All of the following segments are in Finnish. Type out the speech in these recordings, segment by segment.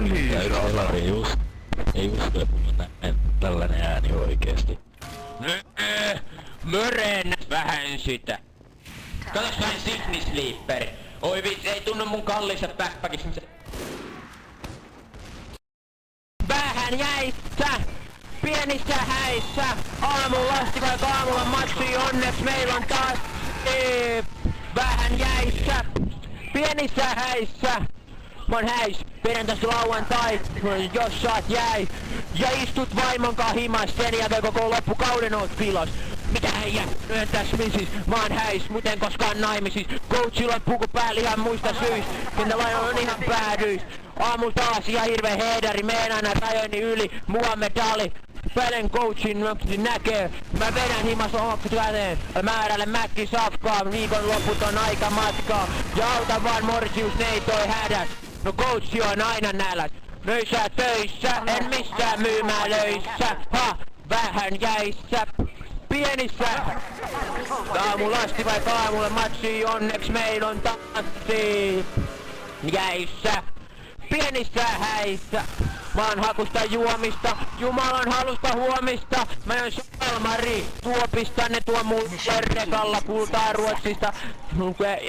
Elari just ei usko, että mulla on tällainen ääni oikeesti. Mörennät vähän sitä. Katos vähän Sydney Sleeper. Oi vitsi, ei tunnu mun kalliissa backpackissa. Vähän jäissä! Pienissä häissä! Aamulla asti vaikka aamulla matsi, onneks meillä on taas vähän jäissä! Pienissä häissä! Mä oon häis, perjantaista lauantai, jos saat jäi. Ja istut vaimonkaan himas, sen jälkeen koko loppukauden oot pilos. Mitä heijä? No entäs missis? Mä oon häis, muten koskaan naimisissa. Coachilla on puku päällä ihan muista syistä. Kentällä on ihan päädyis. Aamulla taas ihan hirveen heedari, meen aina rajoni yli. Muhammed Ali, Pelen coachin näkee. Mä vedän himas ohokset käteen. Määrälle mäkki safkaa, viikonloput on aika matkaa. Ja auta vaan morsius, ne ei toi hädät. No coachi on aina nälät. Nöissä töissä, en missään myymälöissä. Ha, vähän jäissä. Pienissä. Aamulla asti vaikka aamulla matsi, onneks meil on tanssi. Jäissä. Pienissä häissä. Mä oon hakusta juomista, Jumalan halusta huomista. Mä oon Salmari tuopista, ne tuo mulle rekalla kultaa Ruotsista.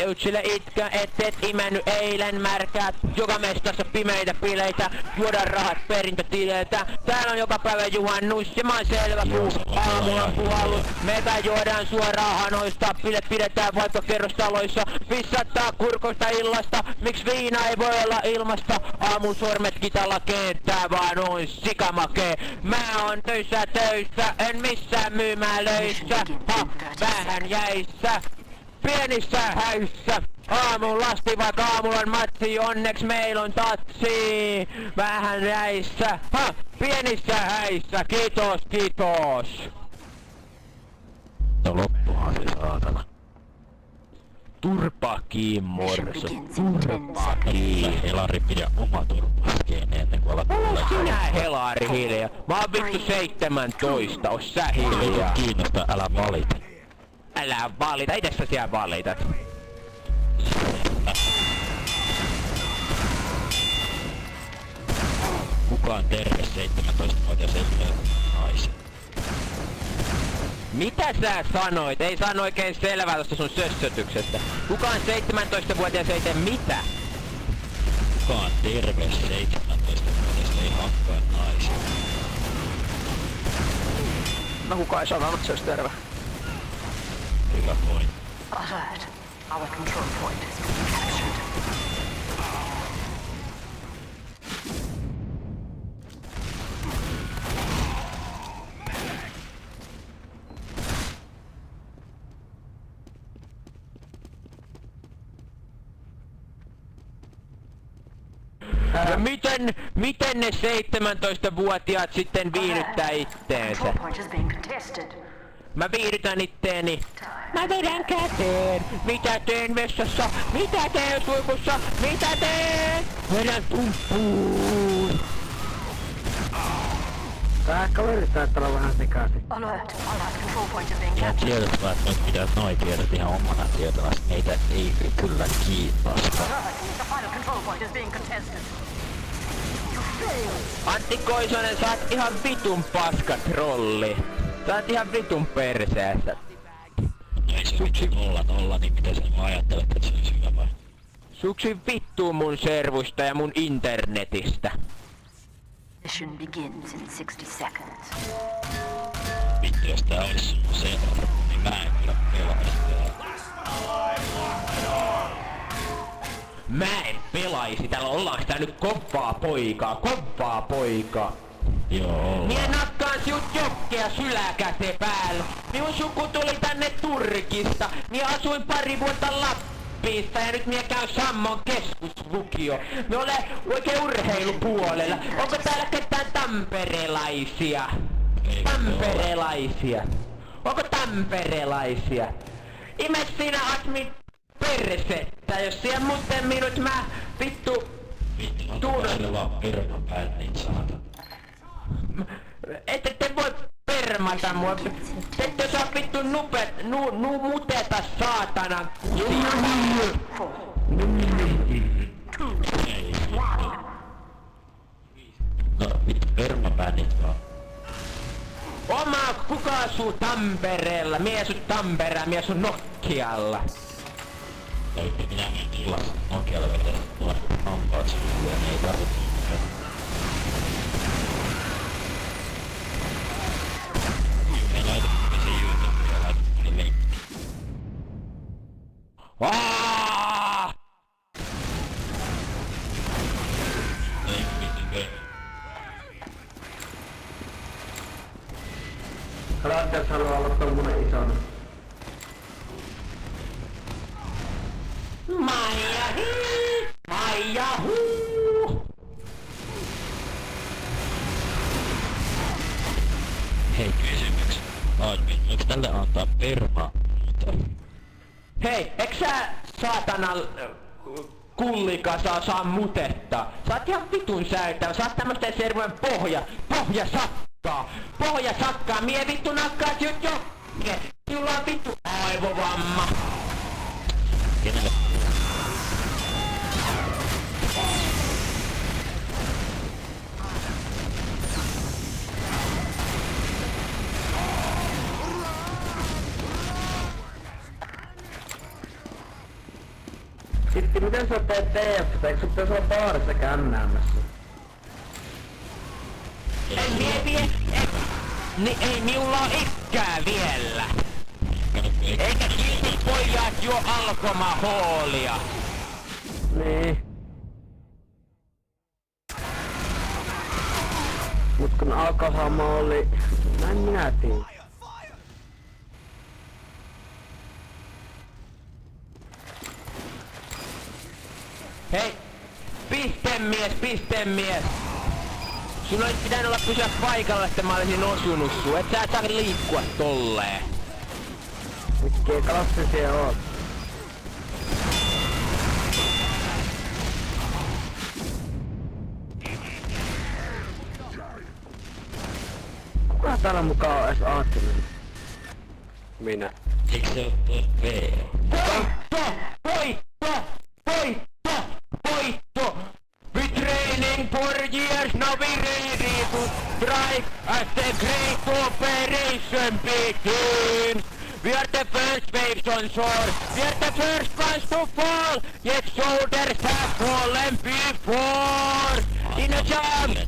Jutsille itkä, et imenny eilen märkäät. Joka mestassa pimeitä bileitä, juodaan rahat perintötileiltä. Täällä on joka päivä juhannus ja mä oon selvä kuu. Aamulla on puhallus, meitä juodaan suoraan hanoista. Bilet pidetään vaikka kerrostaloissa, pissattaa kurkosta illasta. Miks viina ei voi olla ilmasta? Aamun sormet kitalla kenttä. Tää vaan on sikamakee. Mä oon töissä, en missään myymälöissä. Ha, vähän jäissä. Pienissä häissä. Aamulla asti vaikka aamulla on matsi, onneks meil on tatsi. Vähän jäissä. Ha, pienissä häissä. Kiitos, kiitos. No loppuhan se saatana. Turpakiin morso. Turpakiin. Elari pidä oma turpaskeen ennen kuin alat tulee. Sinä helari hiljaa. Mä oon vittu 17, ois sä hiljaa. Kiinnosta, älä valita. Älä valita, ite sä siellä valitat. Kukaan terve 17-vuotias ei tule naisen. Mitä sä sanoit? Ei sano oikein selvää tosta sun sössötyksestä. Kukaan 17-vuotias ei tee mitä? Kukaan terve 17-vuotias ei hakkaa naisia. No kukaan ei sanonut, että se olisi terve. Hyvä point. Alert. Our control point has been captured. Ja miten ne 17-vuotiaat sitten viihdyttää itteensä? Control point is being contested. Mä viihdytän itteeni. Mä vedän käteen. Mitä teen vessassa? Mitä teen suikussa? Mitä teen? Vedän tumppuun. Tää ehkä yrittää olla vähän sekaisin. Alert. Allied control point is being Ihan captured. tiedot vaan, että nyt pitää noi tiedot ihan omana tietona. Meitä ei kyllä kiinnosta. Alert. The final control point is being contested. You failed. Antti Koisonen, sä oot ihan vitun paska trolli. Sä oot ihan vitun perseessä. Ei se vitsi 0-0, niin miten sä ajattelet, että se olisi hyvä vai? Suksi vittuu mun servusta ja mun internetistä. Mission begins in 60 seconds. Vittu, jos tää ois se arvo, niin mä en kyllä pelaisi täällä. Mä en pelaisi, täällä ollaan tää nyt kovaa poikaa. Joo. Mie nakkaan sinut jokkea syläkäte päällä. Minun suku tuli tänne Turkista. Mie asuin pari vuotta Lappista ja nyt mie käyn Sammon keskuslukio. Me ole oikein urheilupuolella. Onko täällä ketään tamperelaisia? Onko tamperelaisia? Ime sinä Asmi persettä, jos siellä muuten minut mä vittu... Vittu, onko siellä vaan perman päät niin saatan? Ette te voi permata mua. Te ette saa vittu muteta saatana. Ei vittu. bändit vaan. Kuka asuu Tampereella? Mie asun Tampereella, mie asun Nokialla. Täytyy minä menen illassa Nokialle vetää tuolla hampaat suuhun ja ei tarvitse mitään. Me laitamme sen YouTubeen ja laitamme ne linkki. Ei mitään. Radias haluaa olla tommonen isona. Maija hii! Maija huu! Hei, kysymys. Voiko tälle antaa permaa muuta? Hei, eks sä saatana kullikasa saa mutetta? Sä oot ihan vitun säyttävä, sä oot tämmöstä servojen pohjasakkaa, mie vittu nakkaat nyt jo! Sulla on vittu aivovamma! Kenelle? Sitten miten sä teet TFT? Eikö sun pitäis olla baarissa kännäämässä? Ei minulla oo ikkää vielä! Eikä silti pojat jo alkomahoolia! Niin. Mut kun alkoholi... Näin minä tiedän. Hei! Pistemies! Sun olisi pitänyt olla pysyä paikalla, että mä olisin osunut sun. Et sä saa liikkua tolleen. Mikkei klassisia oot. Kuka täällä mukaan on edes aattinen? Minä. Eikö se oo tuo V? Voitto! We training for years, now we ready to strike as the great operation begins! We are the first waves on shore, we are the first ones to fall, yet soldiers have fallen before! In a jump!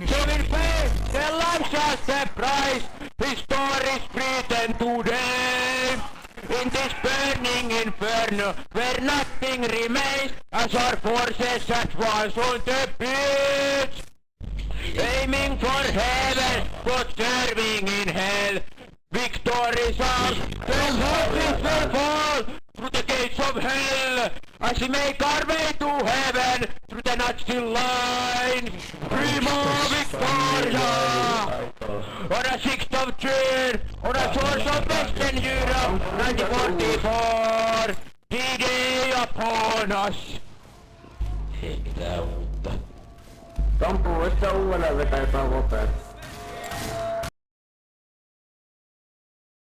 So in faith, their lives are the price, history is written today! In this burning inferno, where nothing remains, as our forces advance on the beach, aiming for heaven, but serving in hell. Victory sounds, then forces will fall through the gates of hell, as we make our way to heaven through the Nazi lines. Primo Victoria! On a 6th of June, on a source of Western Europe, 1944, D-Day upon us. Ei mitään uutta. Tompu, vois sä uudelleen vetää jotain vopea?